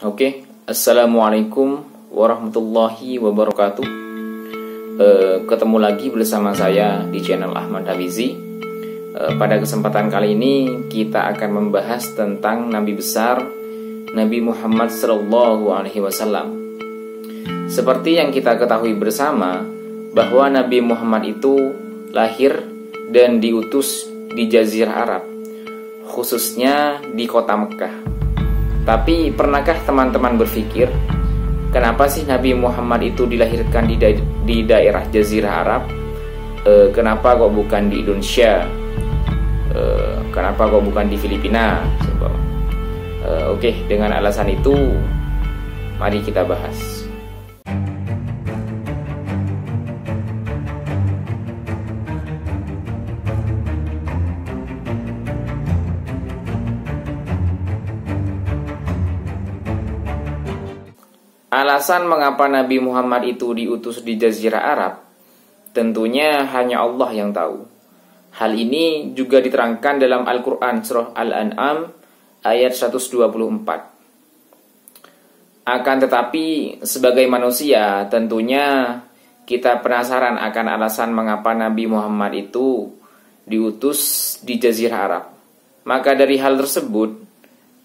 Oke, Assalamualaikum warahmatullahi wabarakatuh. Ketemu lagi bersama saya di channel Ahmad Hafizi. Pada kesempatan kali ini kita akan membahas tentang Nabi besar Nabi Muhammad SAW. Seperti yang kita ketahui bersama bahwa Nabi Muhammad itu lahir dan diutus di Jazirah Arab, khususnya di kota Mekah. Tapi pernahkah teman-teman berpikir, kenapa sih Nabi Muhammad itu dilahirkan di daerah Jazirah Arab? Kenapa kok bukan di Indonesia? Kenapa kok bukan di Filipina? Oke, dengan alasan itu, mari kita bahas. Alasan mengapa Nabi Muhammad itu diutus di Jazirah Arab, tentunya hanya Allah yang tahu. Hal ini juga diterangkan dalam Al-Quran surah Al-An'am ayat 124. Akan tetapi sebagai manusia tentunya kita penasaran akan alasan mengapa Nabi Muhammad itu diutus di Jazirah Arab. Maka dari hal tersebut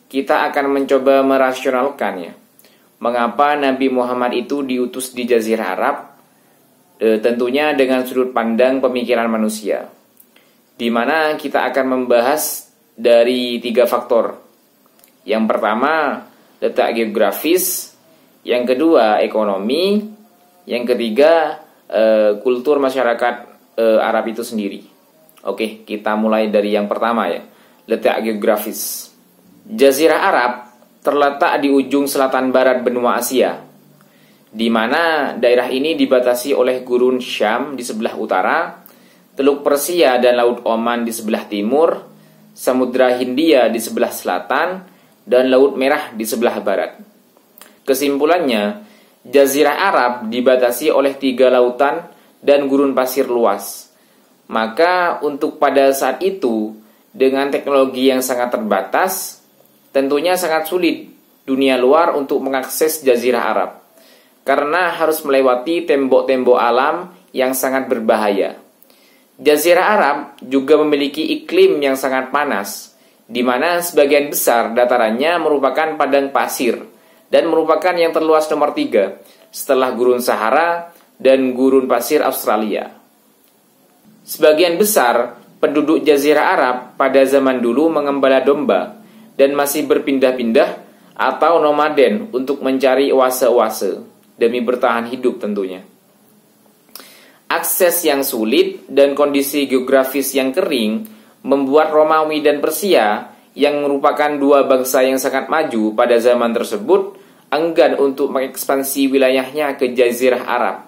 kita akan mencoba merasionalkannya. Mengapa Nabi Muhammad itu diutus di Jazirah Arab? Tentunya dengan sudut pandang pemikiran manusia, di mana kita akan membahas dari 3 faktor. Yang pertama, letak geografis. Yang kedua, ekonomi. Yang ketiga, kultur masyarakat Arab itu sendiri. Oke, kita mulai dari yang pertama ya, letak geografis. Jazirah Arab terletak di ujung selatan barat benua Asia, di mana daerah ini dibatasi oleh gurun Syam di sebelah utara, Teluk Persia dan Laut Oman di sebelah timur, Samudra Hindia di sebelah selatan, dan Laut Merah di sebelah barat. Kesimpulannya, Jazirah Arab dibatasi oleh 3 lautan dan gurun pasir luas. Maka untuk pada saat itu, dengan teknologi yang sangat terbatas, tentunya sangat sulit dunia luar untuk mengakses Jazirah Arab, karena harus melewati tembok-tembok alam yang sangat berbahaya. Jazirah Arab juga memiliki iklim yang sangat panas, di mana sebagian besar datarannya merupakan padang pasir dan merupakan yang terluas nomor 3 setelah gurun Sahara dan gurun pasir Australia. Sebagian besar penduduk Jazirah Arab pada zaman dulu mengembala domba dan masih berpindah-pindah atau nomaden untuk mencari oase-oase demi bertahan hidup tentunya. Akses yang sulit dan kondisi geografis yang kering membuat Romawi dan Persia yang merupakan 2 bangsa yang sangat maju pada zaman tersebut enggan untuk mengekspansi wilayahnya ke Jazirah Arab.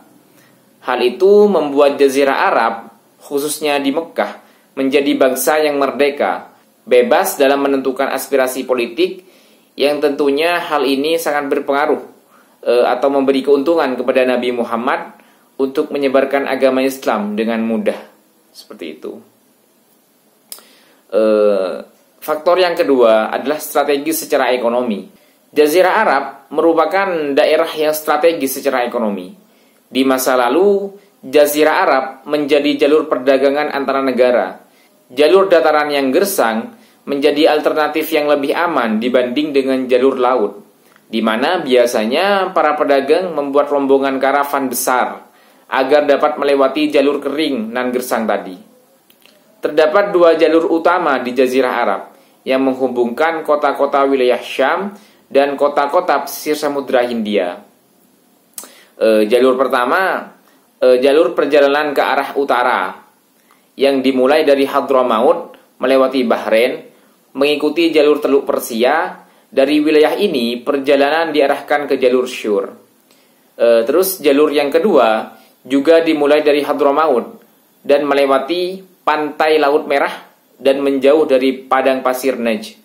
Hal itu membuat Jazirah Arab, khususnya di Mekah, menjadi bangsa yang merdeka, bebas dalam menentukan aspirasi politik, yang tentunya hal ini sangat berpengaruh atau memberi keuntungan kepada Nabi Muhammad untuk menyebarkan agama Islam dengan mudah. Seperti itu. Faktor yang kedua adalah strategis secara ekonomi. Jazirah Arab merupakan daerah yang strategis secara ekonomi. Di masa lalu, Jazirah Arab menjadi jalur perdagangan antara negara. Jalur dataran yang gersang menjadi alternatif yang lebih aman dibanding dengan jalur laut, di mana biasanya para pedagang membuat rombongan karavan besar agar dapat melewati jalur kering nan gersang tadi. Terdapat 2 jalur utama di Jazirah Arab yang menghubungkan kota-kota wilayah Syam dan kota-kota pesisir Samudra Hindia. Jalur pertama, jalur perjalanan ke arah utara, yang dimulai dari Hadramaut melewati Bahrain, mengikuti jalur Teluk Persia. Dari wilayah ini perjalanan diarahkan ke jalur Syur. Terus jalur yang kedua juga dimulai dari Hadramaut dan melewati pantai Laut Merah dan menjauh dari padang pasir Najd.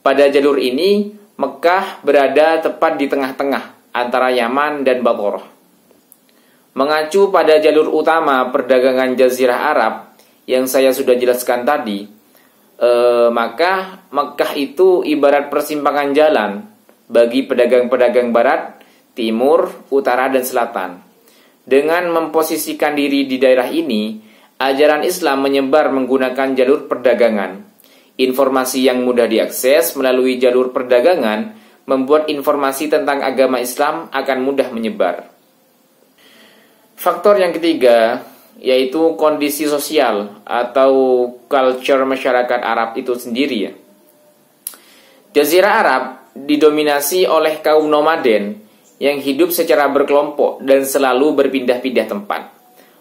Pada jalur ini Mekah berada tepat di tengah-tengah antara Yaman dan Basrah. Mengacu pada jalur utama perdagangan Jazirah Arab yang saya sudah jelaskan tadi, maka Mekah itu ibarat persimpangan jalan bagi pedagang-pedagang barat, timur, utara, dan selatan. Dengan memposisikan diri di daerah ini, ajaran Islam menyebar menggunakan jalur perdagangan. Informasi yang mudah diakses melalui jalur perdagangan membuat informasi tentang agama Islam akan mudah menyebar. Faktor yang ketiga yaitu kondisi sosial atau culture masyarakat Arab itu sendiri ya. Jazirah Arab didominasi oleh kaum nomaden yang hidup secara berkelompok dan selalu berpindah-pindah tempat.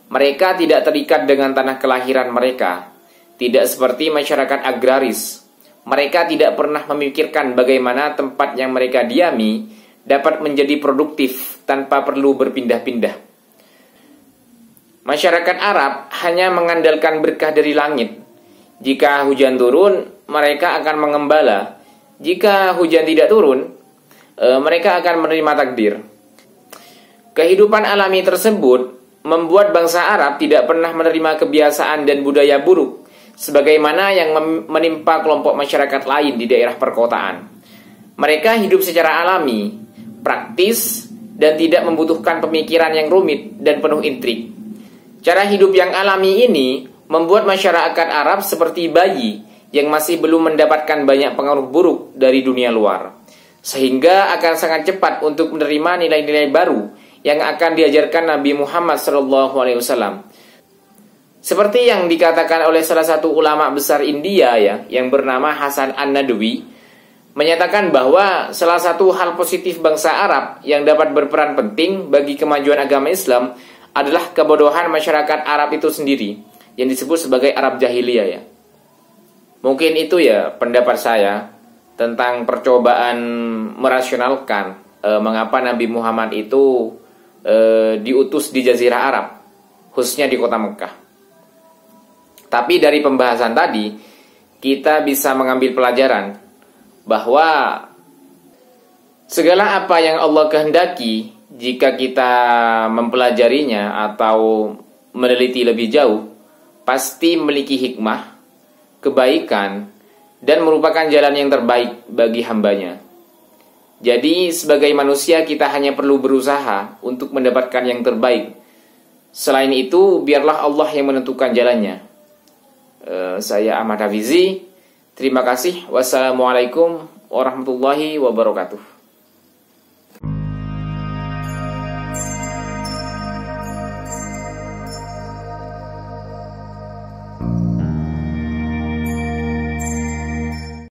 Mereka tidak terikat dengan tanah kelahiran mereka, tidak seperti masyarakat agraris. Mereka tidak pernah memikirkan bagaimana tempat yang mereka diami dapat menjadi produktif tanpa perlu berpindah-pindah. Masyarakat Arab hanya mengandalkan berkah dari langit. Jika hujan turun, mereka akan mengembala. Jika hujan tidak turun, mereka akan menerima takdir. Kehidupan alami tersebut membuat bangsa Arab tidak pernah menerima kebiasaan dan budaya buruk sebagaimana yang menimpa kelompok masyarakat lain di daerah perkotaan. Mereka hidup secara alami, praktis, dan tidak membutuhkan pemikiran yang rumit dan penuh intrik. Cara hidup yang alami ini membuat masyarakat Arab seperti bayi yang masih belum mendapatkan banyak pengaruh buruk dari dunia luar, sehingga akan sangat cepat untuk menerima nilai-nilai baru yang akan diajarkan Nabi Muhammad SAW. Seperti yang dikatakan oleh salah satu ulama besar India ya, yang bernama Hasan An-Nadwi, menyatakan bahwa salah satu hal positif bangsa Arab yang dapat berperan penting bagi kemajuan agama Islam adalah kebodohan masyarakat Arab itu sendiri, yang disebut sebagai Arab Jahiliyah ya. Mungkin itu ya pendapat saya tentang percobaan merasionalkan mengapa Nabi Muhammad itu diutus di Jazirah Arab, khususnya di kota Mekah. Tapi dari pembahasan tadi kita bisa mengambil pelajaran bahwa segala apa yang Allah kehendaki, jika kita mempelajarinya atau meneliti lebih jauh, pasti memiliki hikmah, kebaikan, dan merupakan jalan yang terbaik bagi hambanya. Jadi sebagai manusia kita hanya perlu berusaha untuk mendapatkan yang terbaik. Selain itu biarlah Allah yang menentukan jalannya. Saya Ahmad Hafizi. Terima kasih. Wassalamualaikum warahmatullahi wabarakatuh.